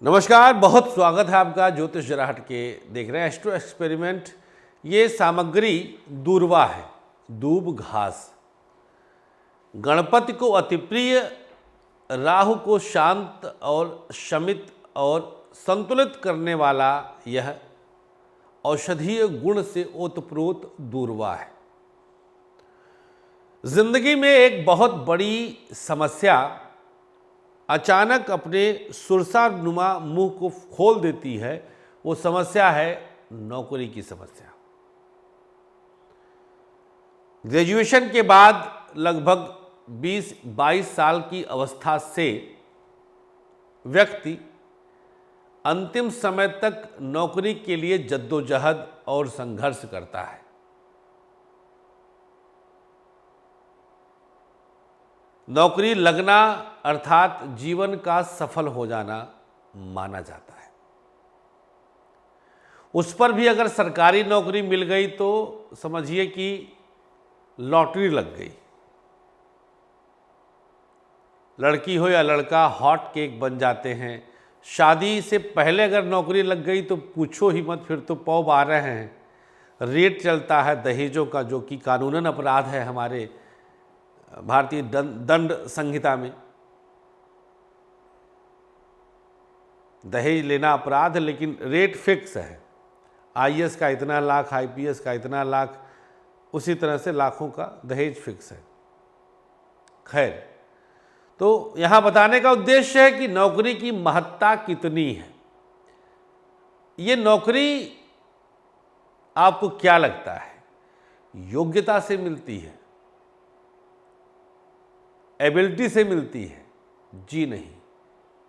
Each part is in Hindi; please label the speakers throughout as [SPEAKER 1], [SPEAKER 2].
[SPEAKER 1] नमस्कार, बहुत स्वागत है आपका ज्योतिष जराहट के। देख रहे हैं एस्ट्रो एक्सपेरिमेंट। ये सामग्री दूर्वा है, दूब घास। गणपति को अति प्रिय, राहु को शांत और शमित और संतुलित करने वाला यह औषधीय गुण से ओतप्रोत दूर्वा है। जिंदगी में एक बहुत बड़ी समस्या अचानक अपने सुरसानुमा मुंह को खोल देती है। वो समस्या है नौकरी की समस्या। ग्रेजुएशन के बाद लगभग 20-22 साल की अवस्था से व्यक्ति अंतिम समय तक नौकरी के लिए जद्दोजहद और संघर्ष करता है। नौकरी लगना अर्थात जीवन का सफल हो जाना माना जाता है। उस पर भी अगर सरकारी नौकरी मिल गई तो समझिए कि लॉटरी लग गई। लड़की हो या लड़का हॉट केक बन जाते हैं। शादी से पहले अगर नौकरी लग गई तो पूछो ही मत, फिर तो पौ आ रहे हैं। रेट चलता है दहेजों का, जो कि कानूनन अपराध है हमारे भारतीय दंड संहिता में। दहेज लेना अपराध है, लेकिन रेट फिक्स है। आईएएस का इतना लाख, आईपीएस का इतना लाख, उसी तरह से लाखों का दहेज फिक्स है। खैर, तो यहां बताने का उद्देश्य है कि नौकरी की महत्ता कितनी है। ये नौकरी आपको क्या लगता है योग्यता से मिलती है, एबिलिटी से मिलती है? जी नहीं,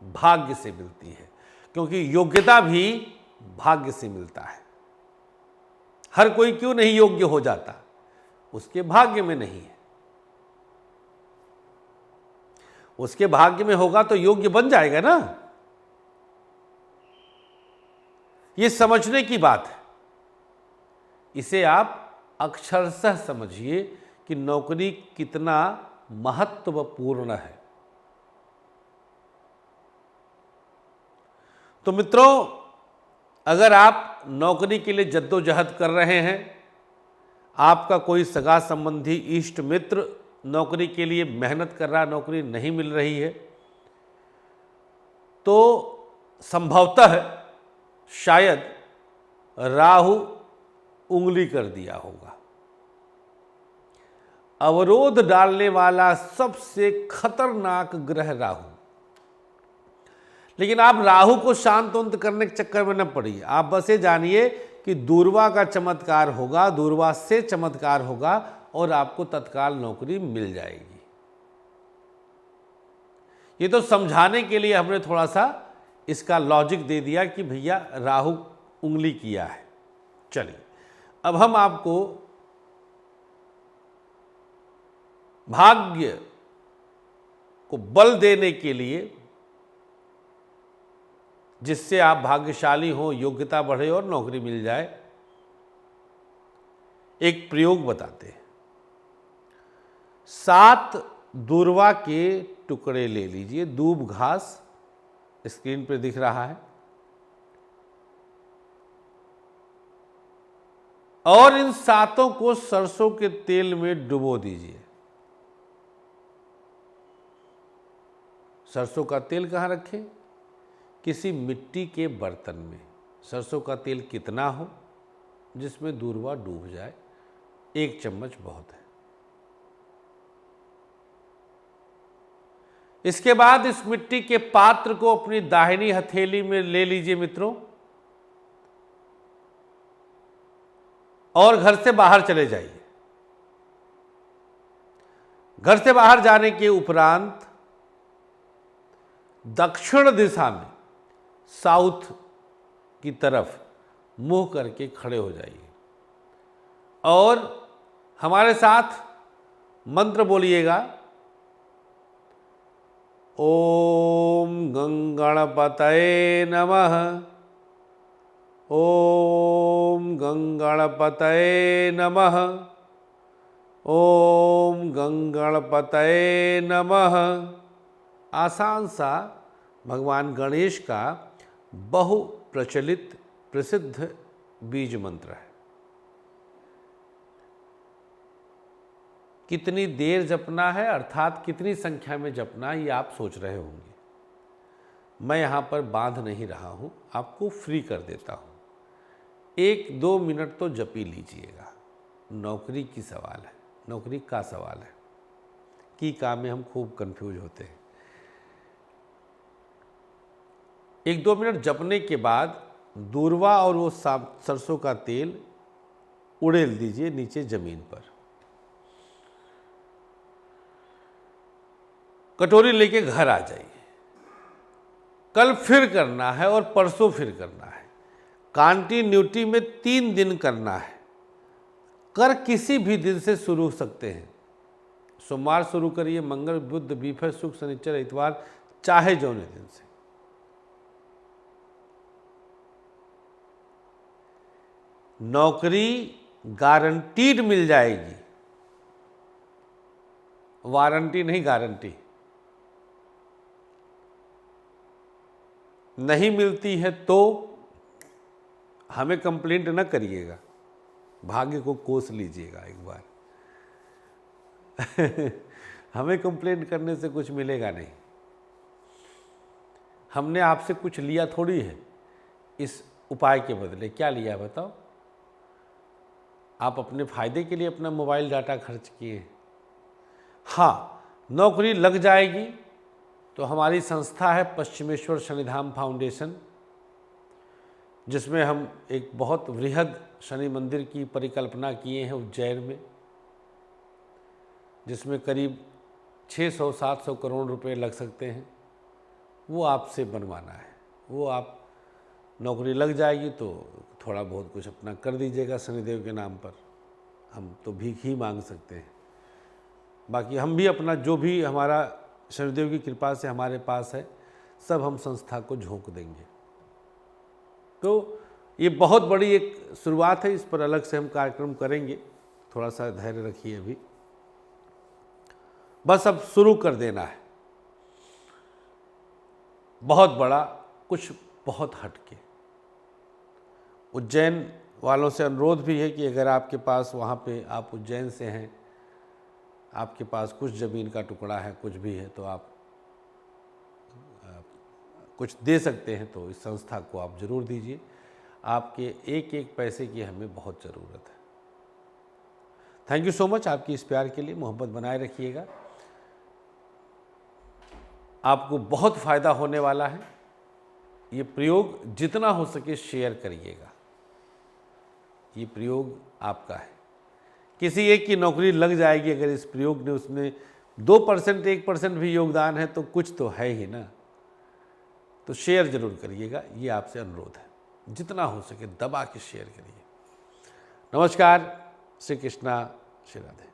[SPEAKER 1] भाग्य से मिलती है। क्योंकि योग्यता भी भाग्य से मिलता है। हर कोई क्यों नहीं योग्य हो जाता? उसके भाग्य में नहीं है। उसके भाग्य में होगा तो योग्य बन जाएगा ना। यह समझने की बात है। इसे आप अक्षरशः समझिए कि नौकरी कितना महत्वपूर्ण है। तो मित्रों, अगर आप नौकरी के लिए जद्दोजहद कर रहे हैं, आपका कोई सगा संबंधी, इष्ट मित्र नौकरी के लिए मेहनत कर रहा, नौकरी नहीं मिल रही है, तो संभवतः शायद राहु उंगली कर दिया होगा। अवरोध डालने वाला सबसे खतरनाक ग्रह राहु। लेकिन आप राहु को शांत करने के चक्कर में न पड़िए। आप बस ये जानिए कि दूर्वा का चमत्कार होगा, दूर्वा से चमत्कार होगा और आपको तत्काल नौकरी मिल जाएगी। ये तो समझाने के लिए हमने थोड़ा सा इसका लॉजिक दे दिया कि भैया राहु उंगली किया है। चलिए, अब हम आपको भाग्य को बल देने के लिए, जिससे आप भाग्यशाली हो, योग्यता बढ़े और नौकरी मिल जाए, एक प्रयोग बताते हैं। 7 दूर्वा के टुकड़े ले लीजिए। दूब घास स्क्रीन पर दिख रहा है। और इन 7 को सरसों के तेल में डुबो दीजिए। सरसों का तेल कहाँ रखें? किसी मिट्टी के बर्तन में। सरसों का तेल कितना हो जिसमें दूर्वा डूब जाए? 1 चम्मच बहुत है। इसके बाद इस मिट्टी के पात्र को अपनी दाहिनी हथेली में ले लीजिए मित्रों, और घर से बाहर चले जाइए। घर से बाहर जाने के उपरांत दक्षिण दिशा में, साउथ की तरफ मुंह करके खड़े हो जाइए और हमारे साथ मंत्र बोलिएगा। ओम गंगणपतये नमः, ओम गंगणपतये नमः, ओम गंगणपतये नमः। आसान सा भगवान गणेश का बहु प्रचलित प्रसिद्ध बीज मंत्र है। कितनी देर जपना है अर्थात कितनी संख्या में जपना, ये आप सोच रहे होंगे। मैं यहाँ पर बांध नहीं रहा हूँ, आपको फ्री कर देता हूँ। 1-2 मिनट तो जप ही लीजिएगा। नौकरी की सवाल है, नौकरी का सवाल है कि काम में हम खूब कंफ्यूज होते हैं। 1-2 मिनट जपने के बाद दूर्वा और वो सरसों का तेल उड़ेल दीजिए नीचे जमीन पर। कटोरी लेके घर आ जाइए। कल फिर करना है और परसों फिर करना है। कंटिन्यूटी में 3 दिन करना है। कर किसी भी दिन से शुरू हो सकते हैं। सोमवार शुरू करिए, मंगल, बुध, बीफर, शुक्र, शनिचर, इतवार, चाहे जौने दिन से। नौकरी गारंटीड मिल जाएगी, वारंटी नहीं, गारंटी। नहीं मिलती है तो हमें कंप्लेंट न करिएगा, भाग्य को कोस लीजिएगा एक बार। हमें कंप्लेंट करने से कुछ मिलेगा नहीं। हमने आपसे कुछ लिया थोड़ी है इस उपाय के बदले। क्या लिया बताओ? आप अपने फायदे के लिए अपना मोबाइल डाटा खर्च किए। हाँ, नौकरी लग जाएगी तो हमारी संस्था है पश्चिमेश्वर शनिधाम फाउंडेशन, जिसमें हम एक बहुत वृहद शनि मंदिर की परिकल्पना किए हैं उज्जैन में, जिसमें करीब 600-700 करोड़ रुपए लग सकते हैं। वो आपसे बनवाना है। वो आप नौकरी लग जाएगी तो थोड़ा बहुत कुछ अपना कर दीजिएगा शनिदेव के नाम पर। हम तो भीख ही मांग सकते हैं, बाकी हम भी अपना जो भी हमारा शनिदेव की कृपा से हमारे पास है सब हम संस्था को झोंक देंगे। तो ये बहुत बड़ी एक शुरुआत है, इस पर अलग से हम कार्यक्रम करेंगे। थोड़ा सा धैर्य रखिए अभी, बस अब शुरू कर देना है। बहुत बड़ा कुछ, बहुत हटके। उज्जैन वालों से अनुरोध भी है कि अगर आपके पास वहाँ पे, आप उज्जैन से हैं, आपके पास कुछ ज़मीन का टुकड़ा है, कुछ भी है, तो आप कुछ दे सकते हैं तो इस संस्था को आप ज़रूर दीजिए। आपके एक एक पैसे की हमें बहुत ज़रूरत है। थैंक यू सो मच आपकी इस प्यार के लिए। मोहब्बत बनाए रखिएगा। आपको बहुत फ़ायदा होने वाला है। ये प्रयोग जितना हो सके शेयर करिएगा। ये प्रयोग आपका है। किसी एक की नौकरी लग जाएगी अगर इस प्रयोग ने, उसमें 2%, 1% भी योगदान है तो कुछ तो है ही ना। तो शेयर जरूर करिएगा, ये आपसे अनुरोध है। जितना हो सके दबा के शेयर करिए। नमस्कार, श्री कृष्णा, श्री राधे।